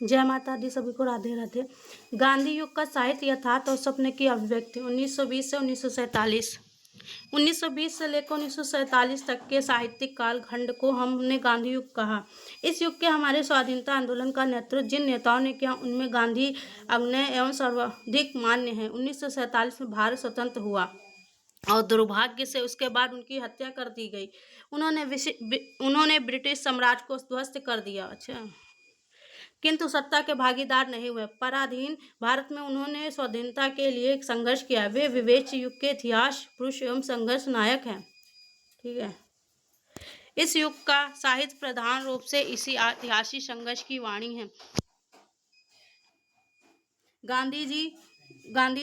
जय माता दी, सभी को राधे राधे। गांधी युग का साहित्य यथार्थ और सपने की अभिव्यक्ति 1920 से 1947। 1920 से लेकर 1947 तक के साहित्यिक कालखंड को हमने गांधी युग कहा। इस युग के हमारे स्वाधीनता आंदोलन का नेतृत्व जिन नेताओं ने किया उनमें गांधी अग्रणी एवं सर्वाधिक मान्य है। 1947 में भारत स्वतंत्र हुआ और दुर्भाग्य से उसके बाद उनकी हत्या कर दी गई। उन्होंने ब्रिटिश साम्राज्य को ध्वस्त कर दिया। अच्छा, किंतु सत्ता के भागीदार नहीं हुए। पराधीन भारत में उन्होंने स्वाधीनता के लिए संघर्ष किया। वे विवेच्य युग के इतिहास पुरुष एवं संघर्ष नायक हैं। ठीक है। इस युग का साहित्य प्रधान रूप से इसी ऐतिहासिक संघर्ष की वाणी है। गांधी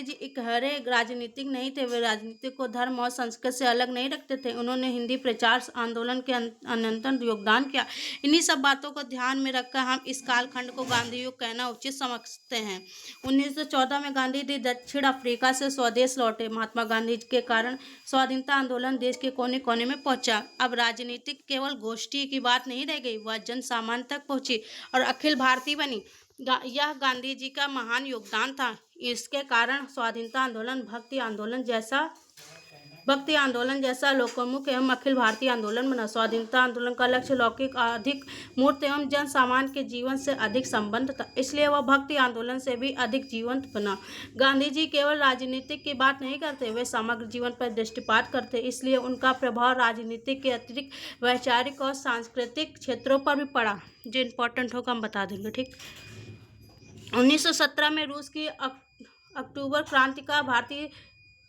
जी इकहरे राजनीतिक नहीं थे। वे राजनीति को धर्म और संस्कृति से अलग नहीं रखते थे। उन्होंने हिंदी प्रचार आंदोलन के अनंतर योगदान किया। इन्हीं सब बातों को ध्यान में रखकर हम इस कालखंड को गांधी युग कहना उचित समझते हैं। 1914 में गांधी जी दक्षिण अफ्रीका से स्वदेश लौटे। महात्मा गांधी के कारण स्वाधीनता आंदोलन देश के कोने कोने में पहुंचा। अब राजनीतिक केवल गोष्ठी की बात नहीं रह गई, वह जन सामान्य तक पहुंची और अखिल भारतीय बनी। यह गांधी जी का महान योगदान था। इसके कारण स्वाधीनता आंदोलन भक्ति आंदोलन जैसा लोकोन्मुख एवं अखिल भारतीय आंदोलन बना। स्वाधीनता आंदोलन का लक्ष्य लौकिक, अधिक मूर्त एवं जन सामान्य के जीवन से अधिक संबंध था, इसलिए वह भक्ति आंदोलन से भी अधिक जीवंत बना। गांधी जी केवल राजनीतिक की बात नहीं करते, वे समग्र जीवन पर दृष्टिपात करते, इसलिए उनका प्रभाव राजनीतिक के अतिरिक्त वैचारिक और सांस्कृतिक क्षेत्रों पर भी पड़ा। जो इम्पोर्टेंट होगा हम बता देंगे। ठीक। 1917 में रूस की अक्टूबर क्रांति का भारतीय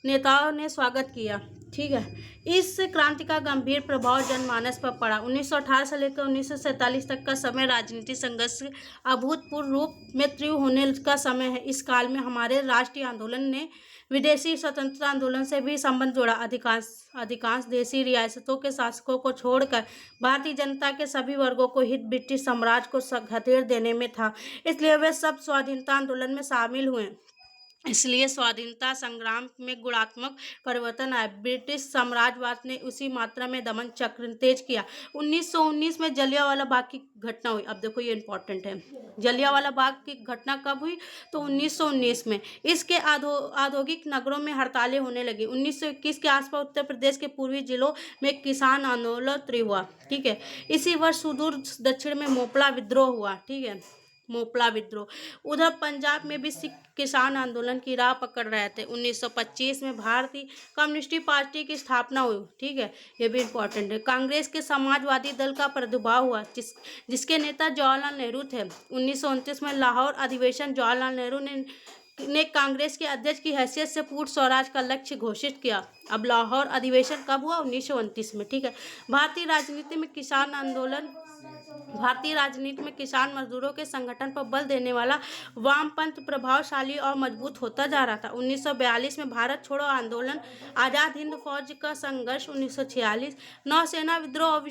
नेताओं ने स्वागत किया। ठीक है। इस क्रांति का गंभीर प्रभाव जनमानस पर पड़ा। 1918 से लेकर 1947 तक का समय राजनीतिक संघर्ष अभूतपूर्व रूप में तीव्र होने का समय है। इस काल में हमारे राष्ट्रीय आंदोलन ने विदेशी स्वतंत्रता आंदोलन से भी संबंध जोड़ा। अधिकांश देशी रियासतों के शासकों को छोड़कर भारतीय जनता के सभी वर्गों को हित ब्रिटिश साम्राज्य को घतेड़ देने में था, इसलिए वे सब स्वाधीनता आंदोलन में शामिल हुए। इसलिए स्वाधीनता संग्राम में गुणात्मक परिवर्तन आया। ब्रिटिश साम्राज्यवाद ने उसी मात्रा में दमन चक्र तेज किया। 1919 में जलियांवाला बाग की घटना हुई। अब देखो ये इंपॉर्टेंट है। जलियांवाला बाग की घटना कब हुई? तो 1919 में। इसके औद्योगिक नगरों में हड़तालें होने लगी। 1921 के आसपास उत्तर प्रदेश के पूर्वी जिलों में किसान आंदोलन तीव्र हुआ। ठीक है। इसी वर्ष सुदूर दक्षिण में मोपला विद्रोह हुआ। ठीक है, मोपला विद्रोह। उधर पंजाब में भी सिख किसान आंदोलन की राह पकड़ रहे थे। 1925 में भारतीय कम्युनिस्ट पार्टी की स्थापना हुई। ठीक है, ये भी इम्पोर्टेंट है। कांग्रेस के समाजवादी दल का प्रादुर्भाव हुआ, जिसके नेता जवाहरलाल नेहरू थे। 1929 में लाहौर अधिवेशन जवाहरलाल नेहरू ने कांग्रेस के अध्यक्ष की हैसियत से पूर्ण स्वराज का लक्ष्य घोषित किया। अब लाहौर अधिवेशन कब हुआ? 1929 में। ठीक है। भारतीय राजनीति में किसान मजदूरों के संगठन पर बल देने वाला वामपंथ प्रभावशाली और मजबूत होता जा रहा था। 1942 में भारत छोड़ो आंदोलन, आजाद हिंद फौज का संघर्ष, 1946 नौसेना विद्रोह और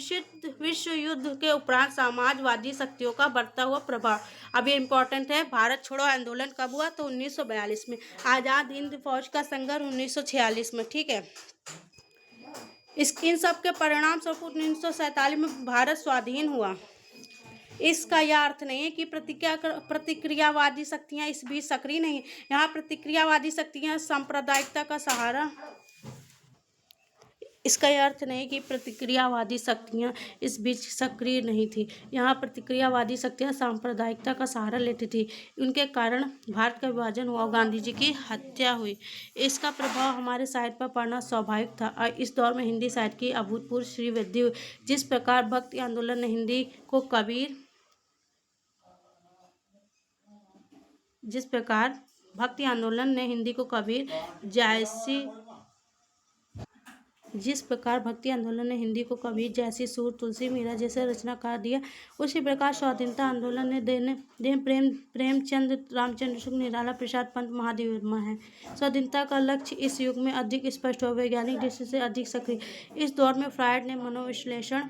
विश्व युद्ध के उपरांत समाजवादी शक्तियों का बढ़ता हुआ प्रभाव। अब ये इंपॉर्टेंट है। भारत छोड़ो आंदोलन कब हुआ? तो 1942 में। आजाद हिंद फौज का संघर्ष 1946 में। ठीक है। इन सब के परिणाम स्वरूप 1947 में भारत स्वाधीन हुआ। इसका यह अर्थ नहीं है कि प्रतिक्रियावादी शक्तियां इस बीच सक्रिय नहीं। यहाँ प्रतिक्रियावादी शक्तियां सांप्रदायिकता का सहारा इसका यह अर्थ नहीं कि प्रतिक्रियावादी शक्तियां इस बीच सक्रिय नहीं थी। यहाँ प्रतिक्रियावादी शक्तियां सांप्रदायिकता का सहारा लेती थी। उनके कारण भारत का विभाजन हुआ और गांधी जी की हत्या हुई। इसका प्रभाव हमारे साहित्य पर पड़ना स्वाभाविक था और इस दौर में हिंदी साहित्य की अभूतपूर्व श्रीवृद्धि हुई। जिस प्रकार भक्ति आंदोलन ने हिंदी को कबीर जैसी सूर, तुलसी, मीरा जैसे रचनाकार दिया, उसी प्रकार स्वाधीनता आंदोलन ने प्रेमचंद, रामचंद्र शुक्ल, निराला प्रसाद पंत, महादेव वर्मा है। स्वाधीनता का लक्ष्य इस युग में अधिक स्पष्ट और वैज्ञानिक दृष्टि से अधिक सक्रिय। इस दौर में फ्रायड ने मनोविश्लेषण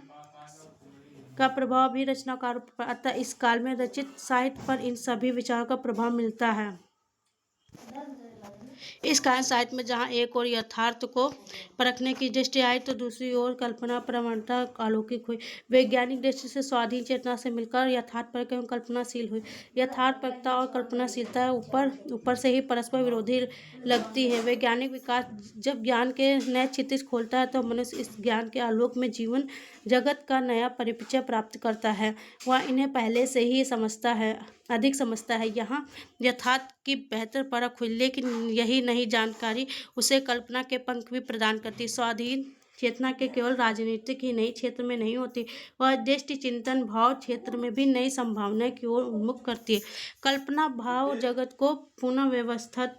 का प्रभाव भी रचनाकारों पर, अतः इस काल में रचित साहित्य पर इन सभी विचारों का प्रभाव मिलता है। इस कारण साहित्य में जहाँ एक ओर यथार्थ को परखने की दृष्टि आई तो दूसरी ओर कल्पना प्रवणता अलौकिक हुई। वैज्ञानिक दृष्टि से स्वाधीन चेतना से मिलकर यथार्थ परक एवं कल्पनाशील हुई। यथार्थपरकता और कल्पनाशीलता ऊपर ऊपर से ही परस्पर विरोधी लगती है। वैज्ञानिक विकास जब ज्ञान के नए क्षितिज खोलता है तो मनुष्य इस ज्ञान के आलोक में जीवन जगत का नया परिचय प्राप्त करता है। वह इन्हें पहले से ही अधिक समझता है। यहाँ यथार्थ की बेहतर परख हुई, लेकिन यही नई जानकारी उसे कल्पना के पंख भी प्रदान करती। स्वाधीन चेतना के केवल राजनीतिक ही नहीं क्षेत्र में नहीं होती, वह दृष्टि चिंतन भाव क्षेत्र में भी नई संभावनाएं की ओर उन्मुख करती है। कल्पना भाव जगत को पुनः व्यवस्थित